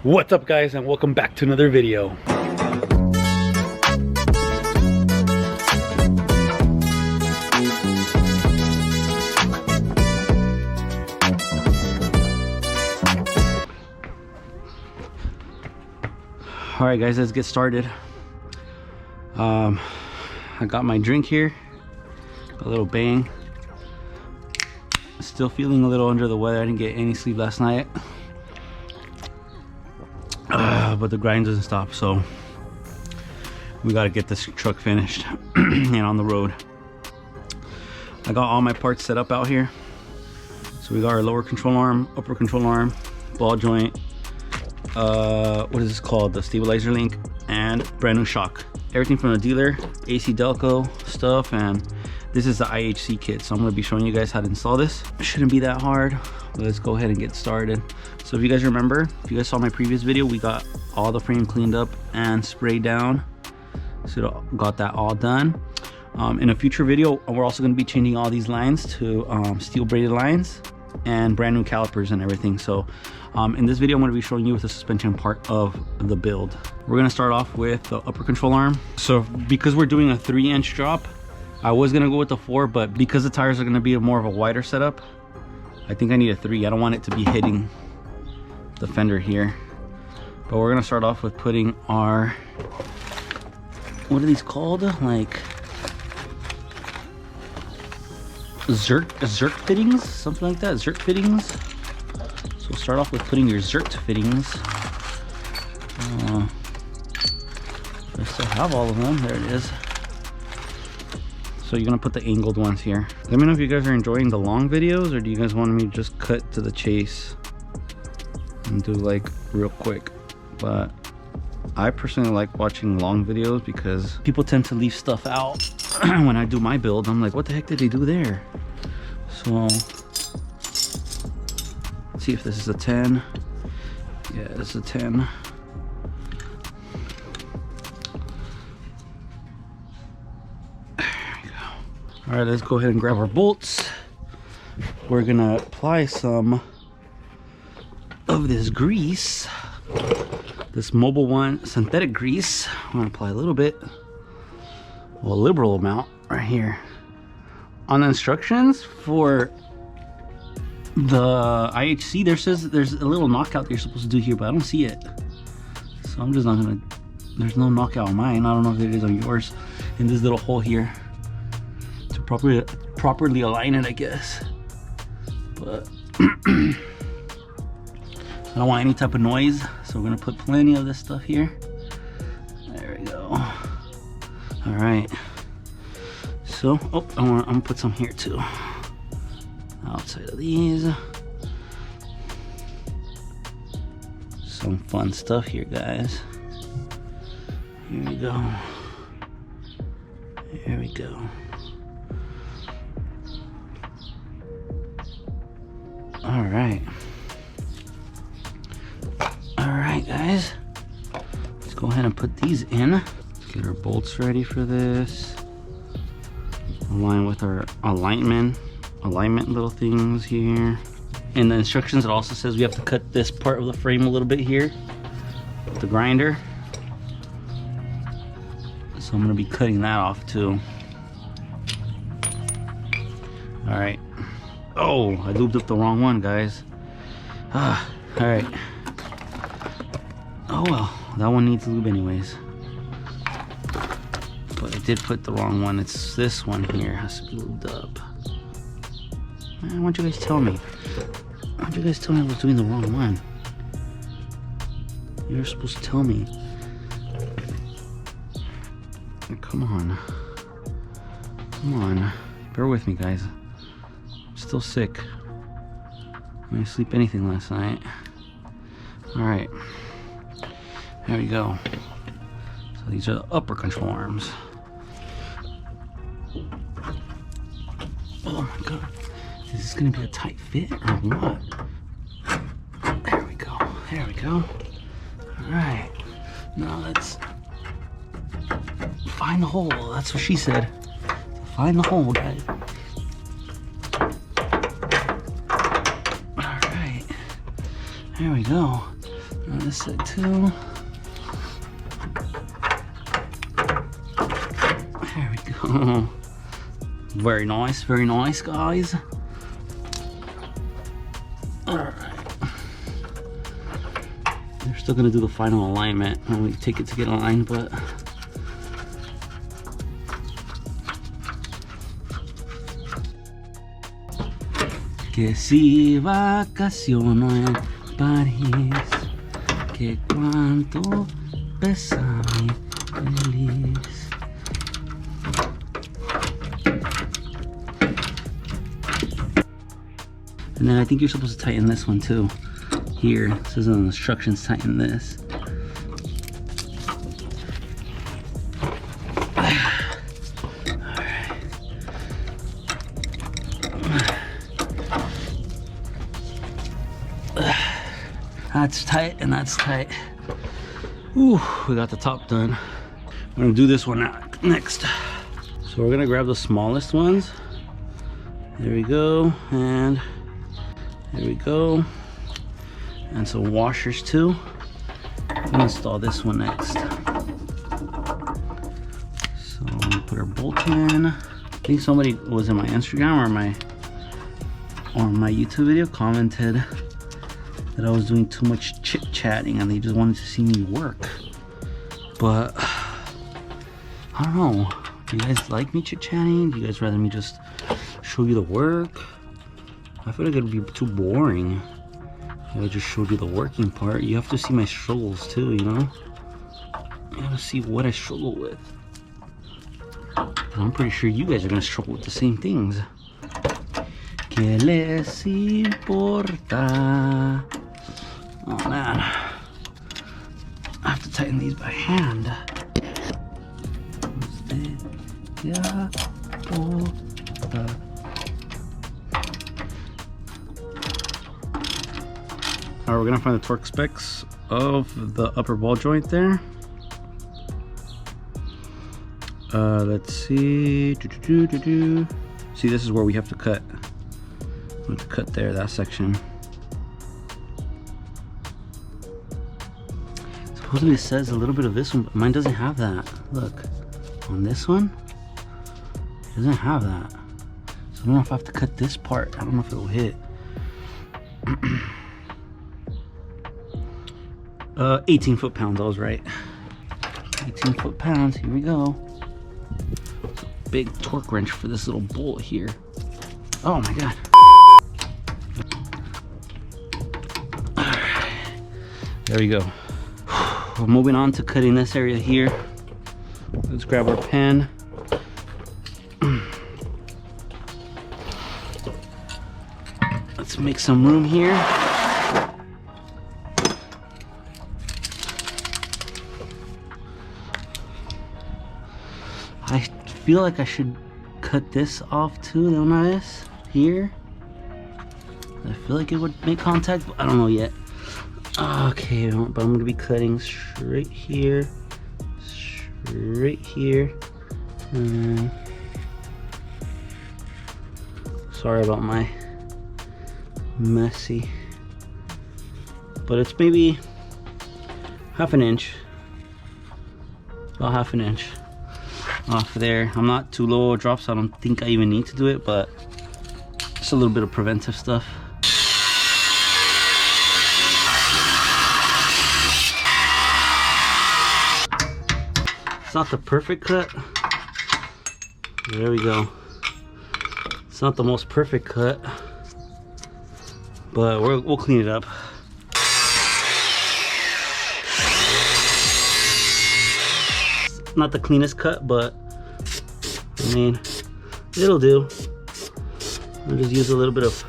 What's up guys, and welcome back to another video. Alright guys, let's get started. I got my drink here, a little bang. Still feeling a little under the weather. I didn't get any sleep last night. But the grind doesn't stop, so we got to get this truck finished and on the road. I got all my parts set up out here. So we got our lower control arm, upper control arm, ball joint, what is this called, the stabilizer link, and brand new shock. Everything from the dealer, AC Delco stuff, and this is the IHC kit. So I'm going to be showing you guys how to install this. It shouldn't be that hard. Let's go ahead and get started. So if you guys remember, if you guys saw my previous video, we got all the frame cleaned up and sprayed down. So got that all done. In a future video, we're also going to be changing all these lines to steel braided lines and brand new calipers and everything. So in this video, I'm going to be showing you the suspension part of the build. We're going to start off with the upper control arm. So because we're doing a 3-inch drop, I was going to go with the 4, but because the tires are going to be more of a wider setup, I think I need a 3. I don't want it to be hitting the fender here. But we're going to start off with putting our, what are these called? Like Zert fittings? Something like that, Zert fittings. So we'll start off with putting your Zert fittings. I still have all of them. There it is. So you're gonna put the angled ones here. Let me know if you guys are enjoying the long videos, or do you guys want me to just cut to the chase and do like real quick? But I personally like watching long videos because people tend to leave stuff out. When I do my build, I'm like, what the heck did they do there? So let's see if this is a 10. Yeah, it's a 10. All right, let's go ahead and grab our bolts. We're gonna apply some of this grease, this Mobile One synthetic grease. I'm gonna apply a little bit, well, a liberal amount right here. On the instructions for the IHC, there says there's a little knockout that you're supposed to do here, but I don't see it. So I'm just not gonna, there's no knockout on mine. I don't know if it is on yours, in this little hole here. Properly align it, I guess. But I don't want any type of noise, so we're gonna put plenty of this stuff here. There we go. All right. So, oh, I'm gonna put some here too. Outside of these. Some fun stuff here, guys. Here we go. Here we go. All right guys, let's go ahead and put these in. Let's get our bolts ready for this. Align with our alignment little things here. In the instructions, it also says we have to cut this part of the frame a little bit here with the grinder. So I'm gonna be cutting that off too. All right. Oh, I lubed up the wrong one, guys. All right. Oh well, that one needs lube anyways. But I did put the wrong one. It's this one here has to be lubed up. Man, why don't you guys tell me? Why don't you guys tell me I was doing the wrong one? You're supposed to tell me. Come on. Come on. Bear with me, guys. Still sick. I didn't sleep anything last night. All right, there we go. So these are the upper control arms. Oh my god, is this gonna be a tight fit or what? There we go. There we go. All right, now let's find the hole. That's what she said. Find the hole, guys. There we go. On this side too. There we go. Very nice, guys. Alright. They're still gonna do the final alignment when we take it to get aligned, but que si vacaciono en París, que cuánto pesa mi feliz. And then I think you're supposed to tighten this one too. Here, it says in the instructions, tighten this. That's tight and that's tight. Ooh, we got the top done. I'm gonna do this one next. So we're gonna grab the smallest ones. There we go, and there we go. And some washers too. I'm gonna install this one next. So I'm gonna put our bolt in. I think somebody was in my Instagram or my YouTube video commented that I was doing too much chit-chatting and they just wanted to see me work. But I don't know. Do you guys like me chit-chatting? Do you guys rather me just show you the work? I feel like it would be too boring if I just showed you the working part. You have to see my struggles too, you know? You have to see what I struggle with. And I'm pretty sure you guys are gonna struggle with the same things. ¿Qué les importa? Oh man, I have to tighten these by hand. Alright, we're gonna find the torque specs of the upper ball joint there. Let's see. See, this is where we have to cut. We have to cut there, that section. Supposedly it says a little bit of this one, but mine doesn't have that. Look, on this one, it doesn't have that. So I don't know if I have to cut this part. I don't know if it will hit. 18 foot-pounds, I was right. 18 foot-pounds, here we go. Big torque wrench for this little bolt here. Oh my god. Alright, there we go. We're moving on to cutting this area here. Let's grab our pen. Let's make some room here. I feel like I should cut this off too, don't I? Here. I feel like it would make contact, but I don't know yet. Okay, but I'm going to be cutting straight here, and sorry about my messy, but it's maybe half an inch, about half an inch off there. I'm not too low or drop, so I don't think I even need to do it, but just a little bit of preventive stuff. It's not the perfect cut. There we go. It's not the most perfect cut, but we'll clean it up. It's not the cleanest cut, but I mean, it'll do. I'll just use a little bit of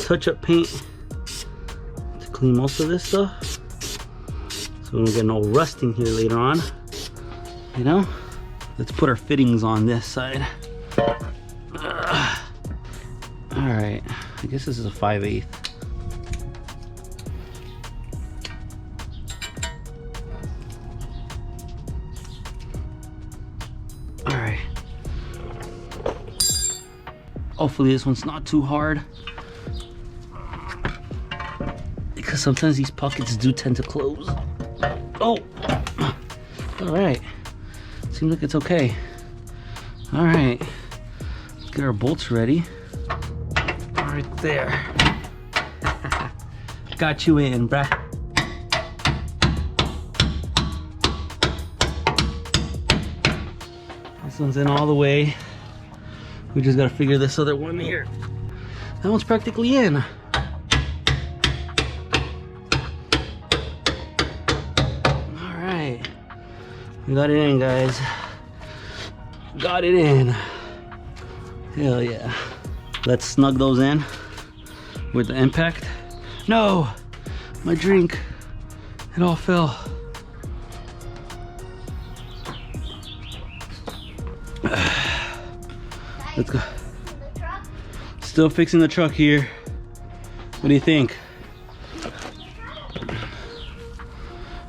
touch-up paint to clean most of this stuff, so we don't get no rusting here later on. You know, let's put our fittings on this side. All right, I guess this is a 5/8. All right. Hopefully this one's not too hard, because sometimes these pockets do tend to close. Oh, all right. Seems like it's okay. All right, let's get our bolts ready. Right there. Got you in, bruh. This one's in all the way. We just gotta figure this other one here. That one's practically in. All right, we got it in, guys. Got it in. Hell yeah. Let's snug those in with the impact. No, my drink, it all fell. Let's go. Still fixing the truck here. What do you think?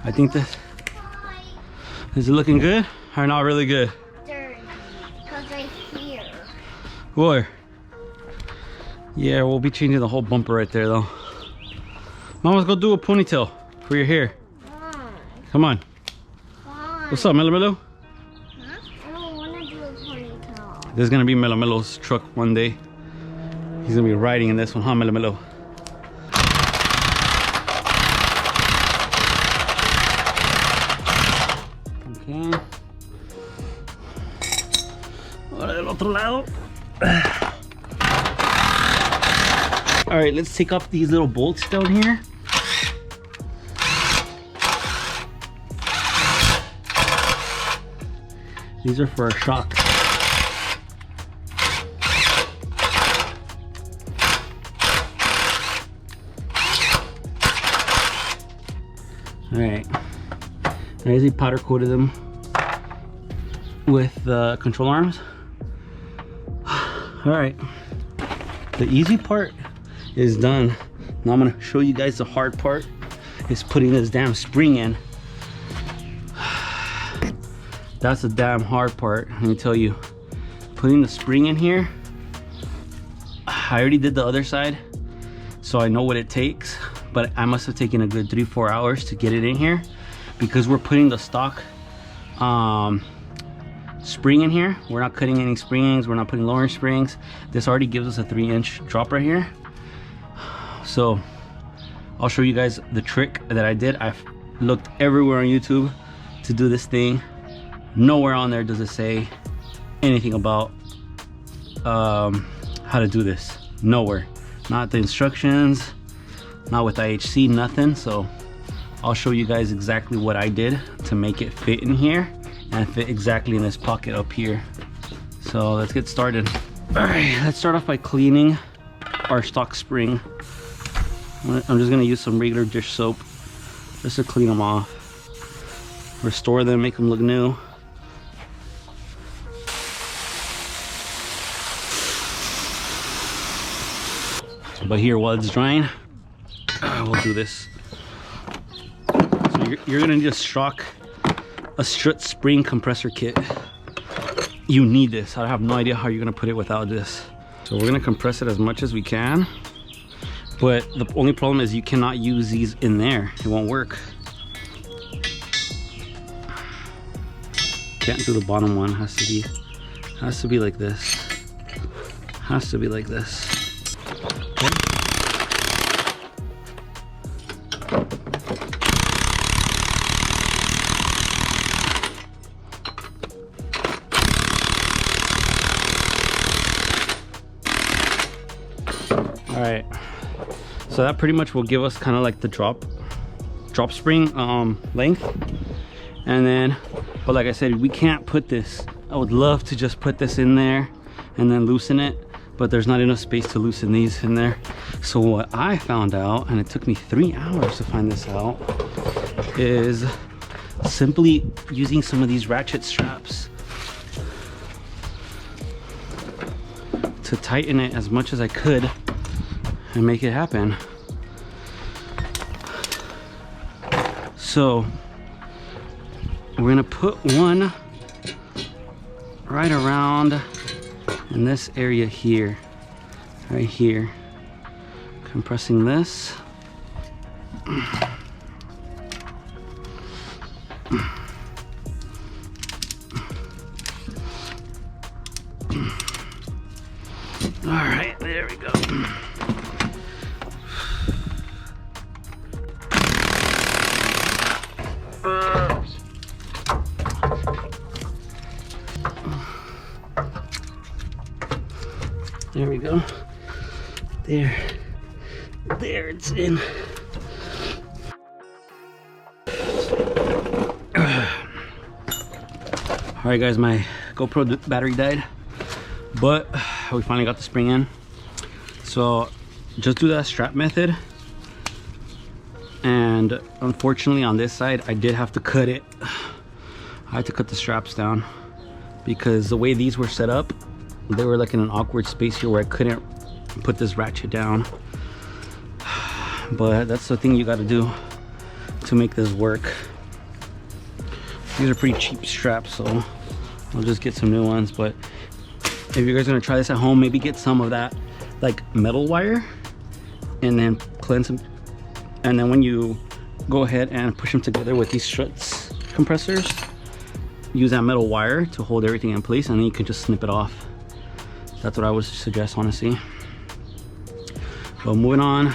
I think this, is it looking good or not really good? Because right here. Where? Yeah, we'll be changing the whole bumper right there though. Mom, let's go do a ponytail for your hair. Come on. What's up, Melo Melo? Huh? I don't want to do a ponytail. This is gonna be Melo Melo's truck one day. He's gonna be riding in this one, huh, Melo Melo? Okay. Ahora del otro lado. All right, let's take off these little bolts down here. These are for our shock. All right, I usually powder coated them with the control arms. All right, the easy part is done. Now I'm gonna show you guys the hard part, is putting this damn spring in. That's the damn hard part, let me tell you. Putting the spring in here, I already did the other side, so I know what it takes, but I must have taken a good 3-4 hours to get it in here because we're putting the stock spring in here. We're not cutting any springs, we're not putting lowering springs. This already gives us a 3-inch drop right here. So I'll show you guys the trick that I did. I've looked everywhere on YouTube to do this thing. Nowhere on there does it say anything about how to do this. Nowhere. Not the instructions, not with IHC, nothing. So I'll show you guys exactly what I did to make it fit in here and fit exactly in this pocket up here. So let's get started. All right, let's start off by cleaning our stock spring. I'm just gonna use some regular dish soap just to clean them off, restore them, make them look new. But here, while it's drying, we'll do this. So you're gonna need a Strut spring compressor kit. You need this. I have no idea how you're gonna put it without this. So we're gonna compress it as much as we can, but the only problem is you cannot use these in there. It won't work. Can't do the bottom one. Has to be like this. Has to be like this. All right, so that pretty much will give us kind of like the drop spring length. And then, but like I said, we can't put this. I would love to just put this in there and then loosen it, but there's not enough space to loosen these in there. So what I found out, and it took me 3 hours to find this out, is simply using some of these ratchet straps to tighten it as much as I could and make it happen. So we're gonna put one right around in this area here, right here. Compressing this. All right, there we go. There we go. There it's in. All right, guys, my GoPro battery died, but we finally got the spring in. So just do that strap method. And unfortunately on this side, I did have to cut it. I had to cut the straps down because the way these were set up, they were like in an awkward space here where I couldn't put this ratchet down. But that's the thing you got to do to make this work. These are pretty cheap straps, so I'll just get some new ones. But if you guys are gonna try this at home, maybe get some of that like metal wire and then cleanse them. And then when you go ahead and push them together with these Strut compressors, use that metal wire to hold everything in place, and then you can just snip it off. That's what I would suggest, honestly. But moving on,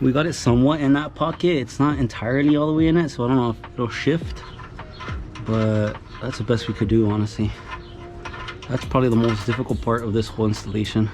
we got it somewhat in that pocket. It's not entirely all the way in it, so I don't know if it'll shift, but that's the best we could do, honestly. That's probably the most difficult part of this whole installation.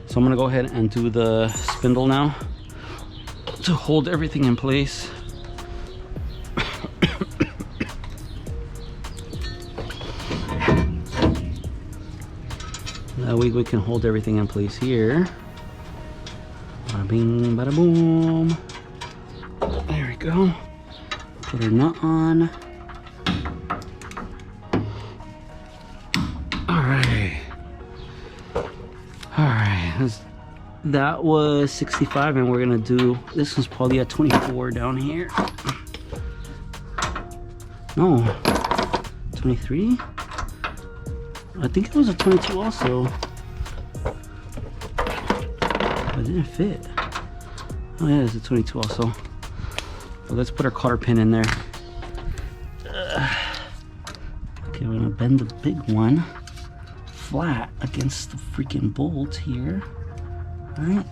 So I'm gonna go ahead and do the spindle now to hold everything in place. That way we can hold everything in place here. Bada bing, bada boom. There we go. Put our nut on. Alright. Alright. That was 65, and we're gonna do, this one's probably at 24 down here. No. 23? I think it was a 22 also. But it didn't fit. Oh yeah, it's a 22 also. So let's put our cotter pin in there. Okay, we're gonna bend the big one flat against the freaking bolt here. Alright.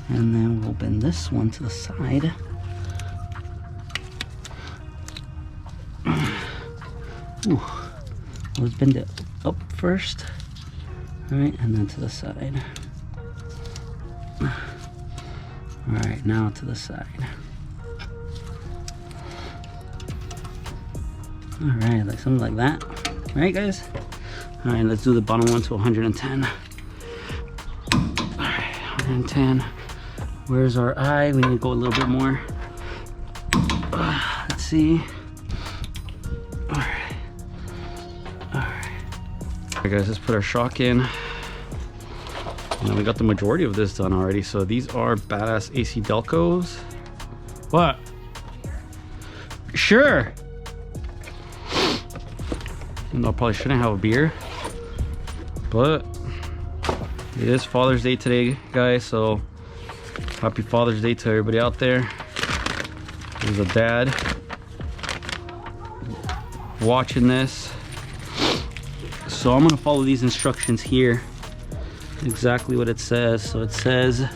And then we'll bend this one to the side. Ooh. Let's bend it up first. Alright, and then to the side. Alright, now to the side. Alright, like something like that. Alright, guys? Alright, let's do the bottom one to 110. Alright, 110. Where's our eye? We need to go a little bit more. Let's see. Alright. Alright, guys, let's put our shock in. And we got the majority of this done already. So these are badass AC Delcos. What? Sure. Even though I probably shouldn't have a beer, but it is Father's Day today, guys. So happy Father's Day to everybody out there. There's a dad watching this. So I'm gonna follow these instructions here. Exactly what it says. So it says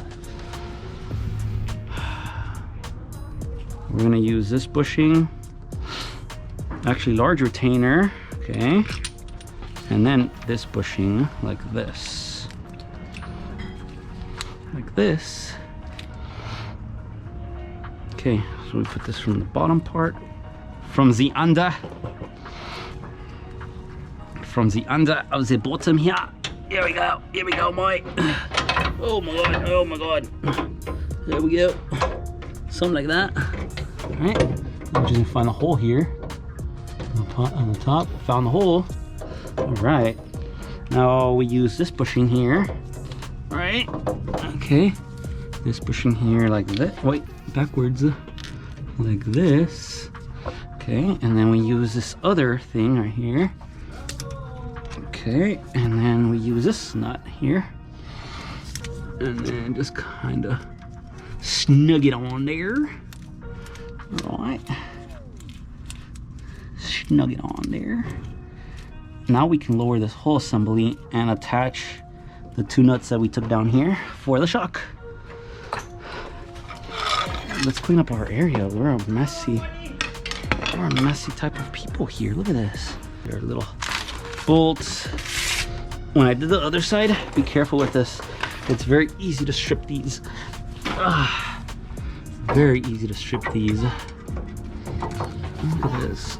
we're gonna use this bushing, actually large retainer, okay, and then this bushing like this, okay. So we put this from the bottom part, from the under of the bottom here. Here we go, Mike. Oh my god. There we go. Something like that. Alright. I'm just gonna find the hole here. On the top. Found the hole. Alright. Now we use this bushing here. Right? Okay. This bushing here like that. Wait, backwards. Like this. Okay, and then we use this other thing right here. Okay, and then we use this nut here, and then just kind of Snug it on there. All right. Snug it on there. Now we can lower this whole assembly and attach the 2 nuts that we took down here for the shock. Let's clean up our area. We're a messy type of people here. Look at this. There are little bolts. When I did the other side, be careful with this. It's very easy to strip these. Very easy to strip these. Look at this.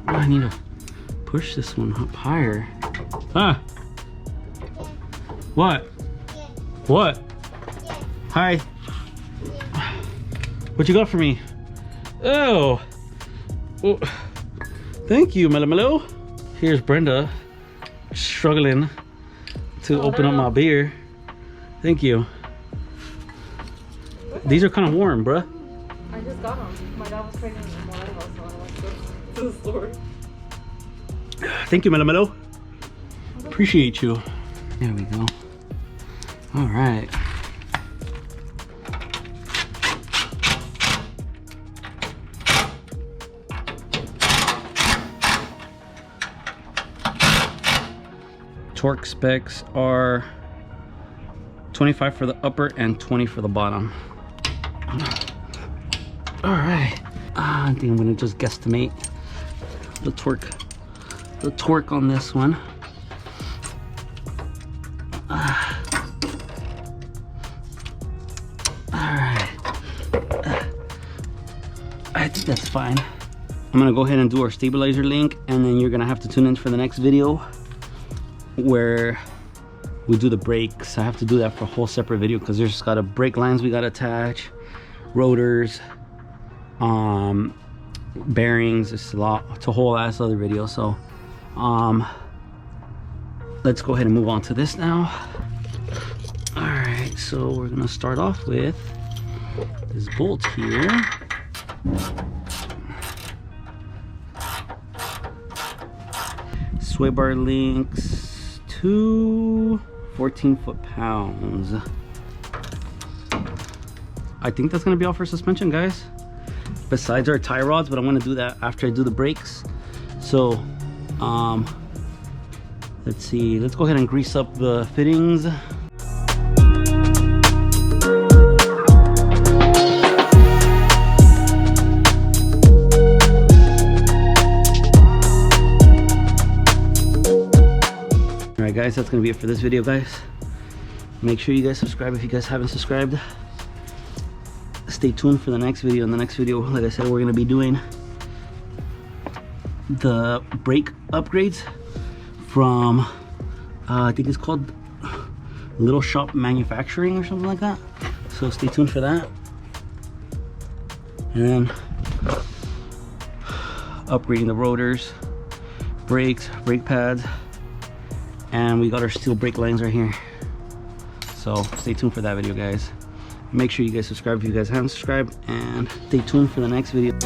I need to push this one up higher. What? What? Hi. What you got for me? Oh. Thank you, Mello. Here's Brenda struggling to open up my beer. Thank you. These are kind of warm, bruh. I just got them. My dad was pregnant in my house, so I went to the store. Thank you, Mello. Appreciate you. There we go. All right. Torque specs are 25 for the upper and 20 for the bottom. All right. I think I'm gonna just guesstimate the torque on this one. All right. I think that's fine. I'm gonna go ahead and do our stabilizer link, and then you're gonna have to tune in for the next video where we do the brakes. I have to do that for a whole separate video because there's got a brake lines we gotta attach, rotors, bearings. It's a lot. It's a whole ass other video. So let's go ahead and move on to this now. All right, so we're gonna start off with this bolt here. Sway bar links to 14 foot-pounds. I think that's gonna be all for suspension, guys, besides our tie rods, but I'm gonna do that after I do the brakes. So let's see, let's go ahead and grease up the fittings. Alright guys, that's gonna be it for this video, guys. Make sure you guys subscribe if you guys haven't subscribed. Stay tuned for the next video. In the next video, like I said, we're gonna be doing the brake upgrades from I think it's called Little Shop Manufacturing or something like that. So stay tuned for that. And then upgrading the rotors, brakes, brake pads, and we got our steel brake lines right here. So stay tuned for that video, guys. Make sure you guys subscribe if you guys haven't subscribed, and stay tuned for the next video.